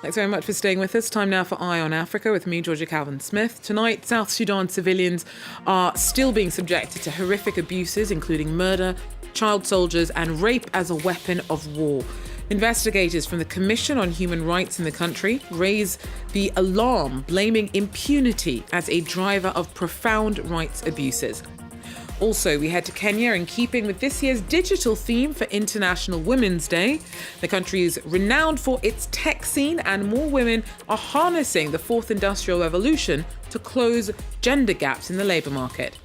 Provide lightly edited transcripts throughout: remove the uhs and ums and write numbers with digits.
Thanks very much for staying with us. Time now for Eye on Africa with me, Georgia Calvin-Smith. Tonight, South Sudan civilians are still being subjected to horrific abuses, including murder, child soldiers and rape as a weapon of war. Investigators from the Commission on Human Rights in the country raise the alarm, blaming impunity as a driver of profound rights abuses. Also, we head to Kenya in keeping with this year's digital theme for International Women's Day. The country is renowned for its tech scene, and more women are harnessing the fourth industrial revolution to close gender gaps in the labour market.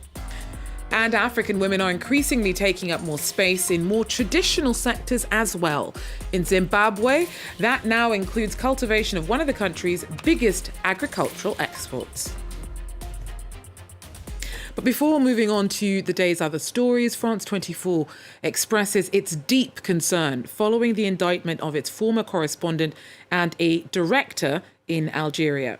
And African women are increasingly taking up more space in more traditional sectors as well. In Zimbabwe, that now includes cultivation of one of the country's biggest agricultural exports. But before moving on to the day's other stories, France 24 expresses its deep concern following the indictment of its former correspondent and a director in Algeria.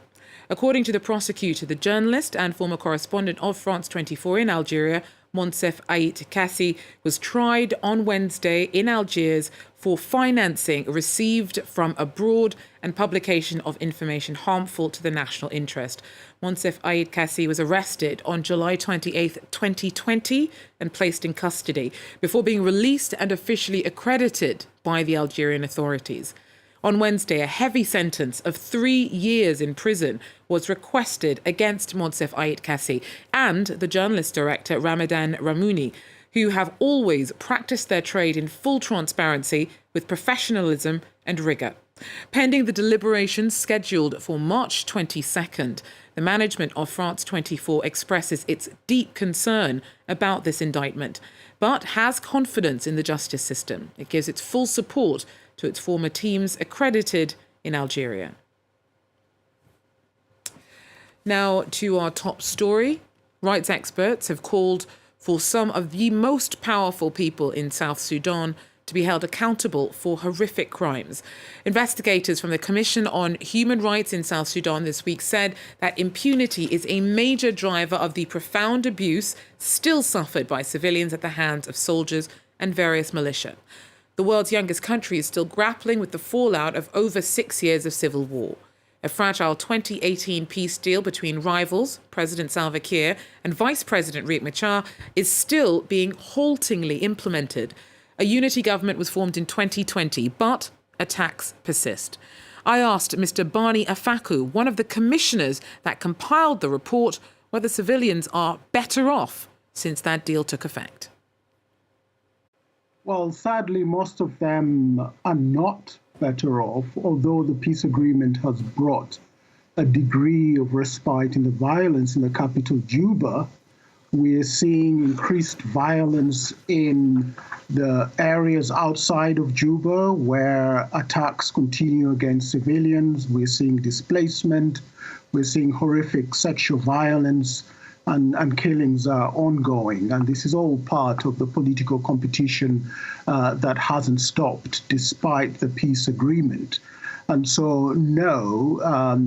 According to the prosecutor, the journalist and former correspondent of France 24 in Algeria, Monsef Ait Kassi, was tried on Wednesday in Algiers for financing received from abroad and publication of information harmful to the national interest. Monsef Ait Kassi was arrested on July 28, 2020 and placed in custody before being released and officially accredited by the Algerian authorities. On Wednesday, a heavy sentence of 3 years in prison was requested against Monsef Ait Kassi and the journalist director Ramadan Ramouni, who have always practiced their trade in full transparency with professionalism and rigour. Pending the deliberations scheduled for March 22nd, the management of France 24 expresses its deep concern about this indictment, but has confidence in the justice system. It gives its full support to its former teams accredited in Algeria. Now to our top story. Rights experts have called for some of the most powerful people in South Sudan to be held accountable for horrific crimes. Investigators from the Commission on Human Rights in South Sudan this week said that impunity is a major driver of the profound abuse still suffered by civilians at the hands of soldiers and various militia. The world's youngest country is still grappling with the fallout of over 6 years of civil war. A fragile 2018 peace deal between rivals, President Salva Kiir and Vice President Riek Machar, is still being haltingly implemented. A unity government was formed in 2020, but attacks persist. I asked Mr. Barney Afaku, one of the commissioners that compiled the report, whether civilians are better off since that deal took effect. Well, sadly, most of them are not better off, although the peace agreement has brought a degree of respite in the violence in the capital, Juba. We are seeing increased violence in the areas outside of Juba where attacks continue against civilians. We're seeing displacement. We're seeing horrific sexual violence. And killings are ongoing. And this is all part of the political competition that hasn't stopped despite the peace agreement. And so, no,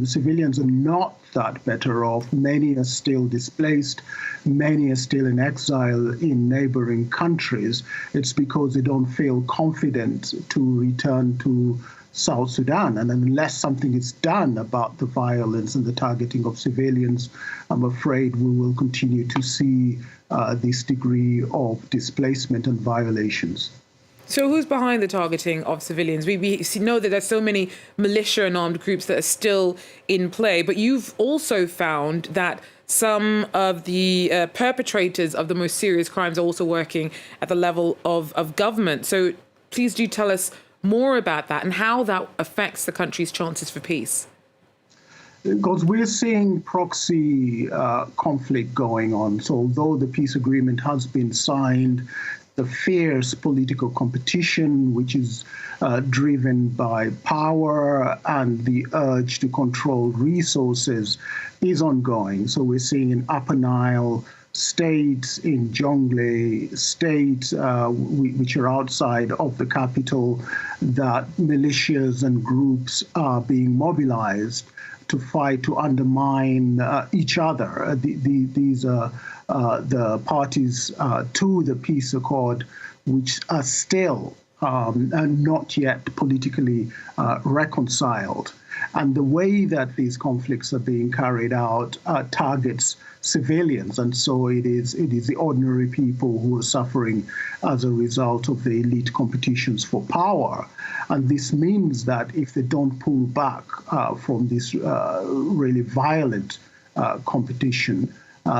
civilians are not that better off. Many are still displaced. Many are still in exile in neighboring countries. It's because they don't feel confident to return to South Sudan. And unless something is done about the violence and the targeting of civilians, I'm afraid we will continue to see this degree of displacement and violations. So who's behind the targeting of civilians? We know that there's so many militia and armed groups that are still in play, but you've also found that some of the perpetrators of the most serious crimes are also working at the level of government. So please do tell us more about that and how that affects the country's chances for peace. Because we're seeing proxy conflict going on. So although the peace agreement has been signed, the fierce political competition, which is driven by power and the urge to control resources, is ongoing. So we're seeing in Upper Nile states, in Jonglei states, which are outside of the capital, that militias and groups are being mobilized to fight to undermine each other. These are the parties to the peace accord, which are still and not yet politically reconciled. And the way that these conflicts are being carried out targets civilians, and so it is the ordinary people who are suffering as a result of the elite competitions for power. And this means that if they don't pull back from this really violent competition,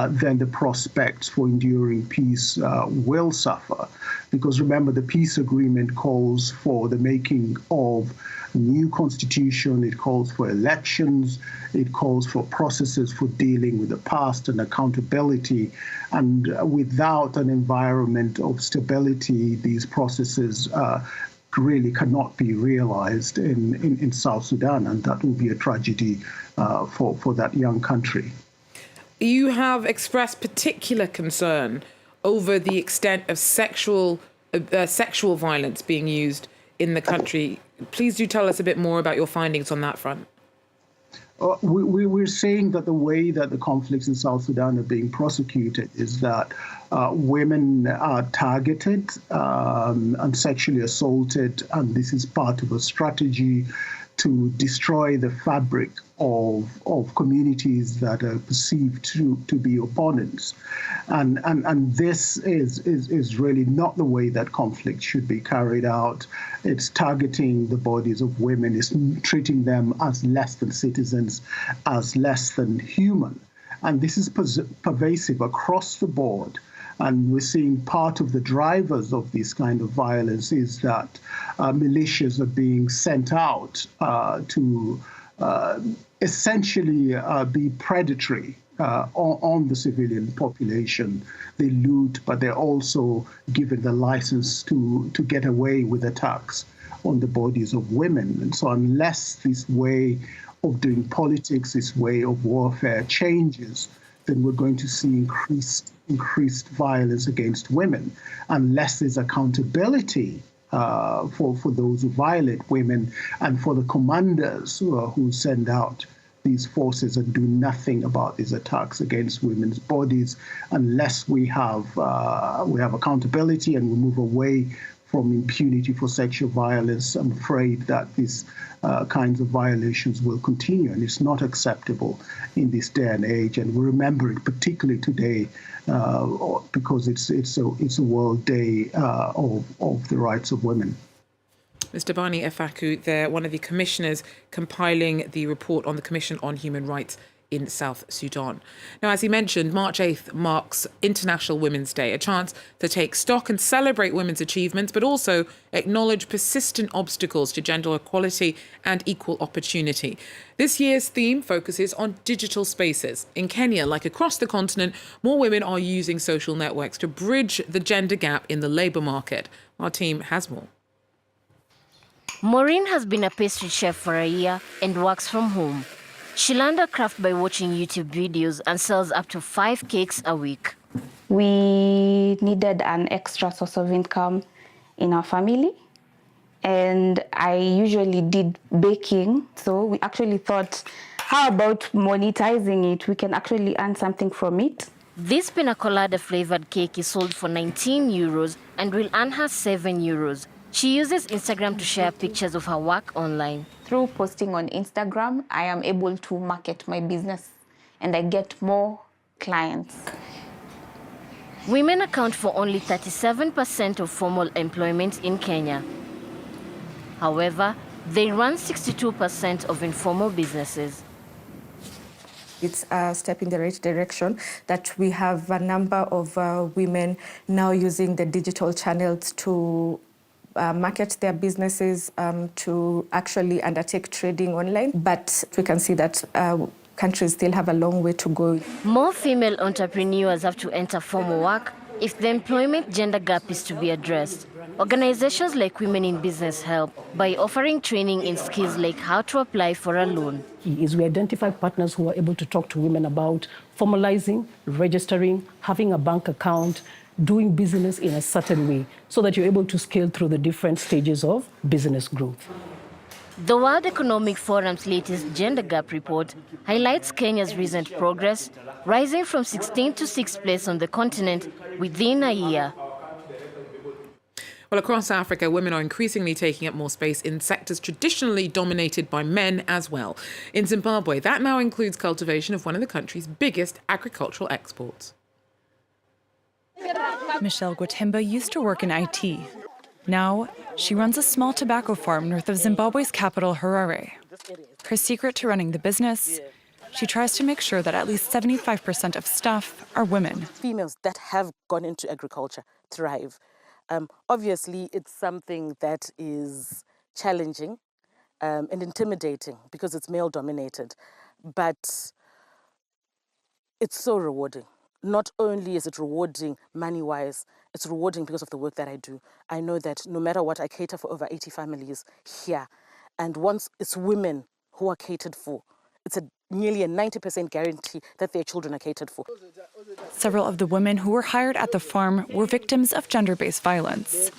then the prospects for enduring peace will suffer. Because remember, the peace agreement calls for the making of a new constitution, it calls for elections, it calls for processes for dealing with the past and accountability. And without an environment of stability, these processes really cannot be realized in South Sudan, and that will be a tragedy for that young country. You have expressed particular concern over the extent of sexual violence being used in the country. Please do tell us a bit more about your findings on that front. We're saying that the way that the conflicts in South Sudan are being prosecuted is that women are targeted and sexually assaulted, and this is part of a strategy to destroy the fabric of communities that are perceived to be opponents. And this is really not the way that conflict should be carried out. It's targeting the bodies of women, it's treating them as less than citizens, as less than human. And this is pervasive across the board. And we're seeing part of the drivers of this kind of violence is that militias are being sent out to essentially be predatory on the civilian population. They loot, but they're also given the license to get away with attacks on the bodies of women. And so unless this way of doing politics, this way of warfare changes, then we're going to see increased violence against women, unless there's accountability for those who violate women and for the commanders who send out these forces and do nothing about these attacks against women's bodies. Unless we have accountability and we move away from impunity for sexual violence, I'm afraid that these kinds of violations will continue, and it's not acceptable in this day and age. And we remember it particularly today because it's a World Day of the rights of women. Mr. Bani Efaku, they're one of the commissioners compiling the report on the Commission on Human Rights in South Sudan. Now, as he mentioned, March 8th marks International Women's Day, a chance to take stock and celebrate women's achievements, but also acknowledge persistent obstacles to gender equality and equal opportunity. This year's theme focuses on digital spaces. In Kenya, like across the continent, more women are using social networks to bridge the gender gap in the labour market. Our team has more. Maureen has been a pastry chef for a year and works from home. She learned her craft by watching YouTube videos and sells up to 5 cakes a week. We needed an extra source of income in our family, and I usually did baking. So we actually thought, how about monetizing it? We can actually earn something from it. This pina colada flavored cake is sold for 19 euros and will earn her 7 euros. She uses Instagram to share pictures of her work online. Through posting on Instagram, I am able to market my business and I get more clients. Women account for only 37% of formal employment in Kenya. However, they run 62% of informal businesses. It's a step in the right direction that we have a number of women now using the digital channels to market their businesses, to actually undertake trading online. But we can see that countries still have a long way to go. More female entrepreneurs have to enter formal work if the employment gender gap is to be addressed. Organizations like Women in Business help by offering training in skills like how to apply for a loan. Is we identify partners who are able to talk to women about formalizing, registering, having a bank account, doing business in a certain way, so that you're able to scale through the different stages of business growth. The World Economic Forum's latest gender gap report highlights Kenya's recent progress, rising from 16th to 6th place on the continent within a year. Well, across Africa, women are increasingly taking up more space in sectors traditionally dominated by men as well. In Zimbabwe, that now includes cultivation of one of the country's biggest agricultural exports. Michelle Gwatemba used to work in IT. Now, she runs a small tobacco farm north of Zimbabwe's capital, Harare. Her secret to running the business? She tries to make sure that at least 75% of staff are women. Females that have gone into agriculture thrive. Obviously, it's something that is challenging and intimidating because it's male-dominated, but it's so rewarding. Not only is it rewarding money-wise, it's rewarding because of the work that I do. I know that no matter what, I cater for over 80 families here. And once it's women who are catered for, it's nearly a 90% guarantee that their children are catered for. Several of the women who were hired at the farm were victims of gender-based violence.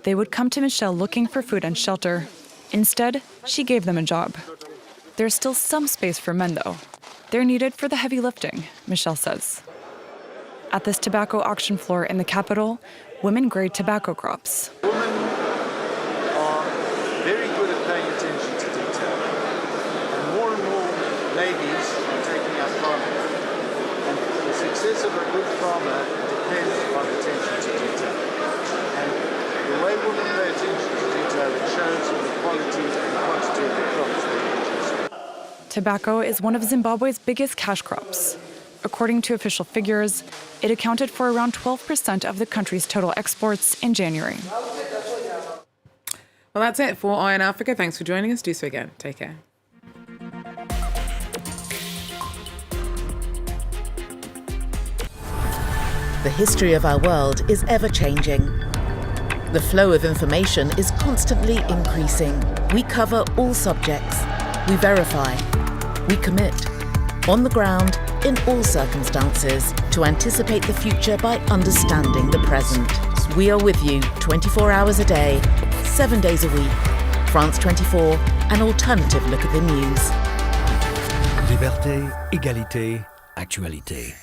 They would come to Michelle looking for food and shelter. Instead, she gave them a job. There's still some space for men, though. They're needed for the heavy lifting, Michelle says. At this tobacco auction floor in the capital, women grade tobacco crops. Women are very good at paying attention to detail. And more ladies are taking up farming. And the success of a good farmer depends on attention to detail. And the way women pay attention to detail, it shows in the quality and quantity of the crops they produce. Tobacco is one of Zimbabwe's biggest cash crops. According to official figures, it accounted for around 12% of the country's total exports in January. Well, that's it for Eye on Africa. Thanks for joining us. Do so again. Take care. The history of our world is ever-changing. The flow of information is constantly increasing. We cover all subjects. We verify. We commit. On the ground, in all circumstances, to anticipate the future by understanding the present. We are with you 24 hours a day, 7 days a week. France 24, an alternative look at the news. Liberté, égalité, actualité.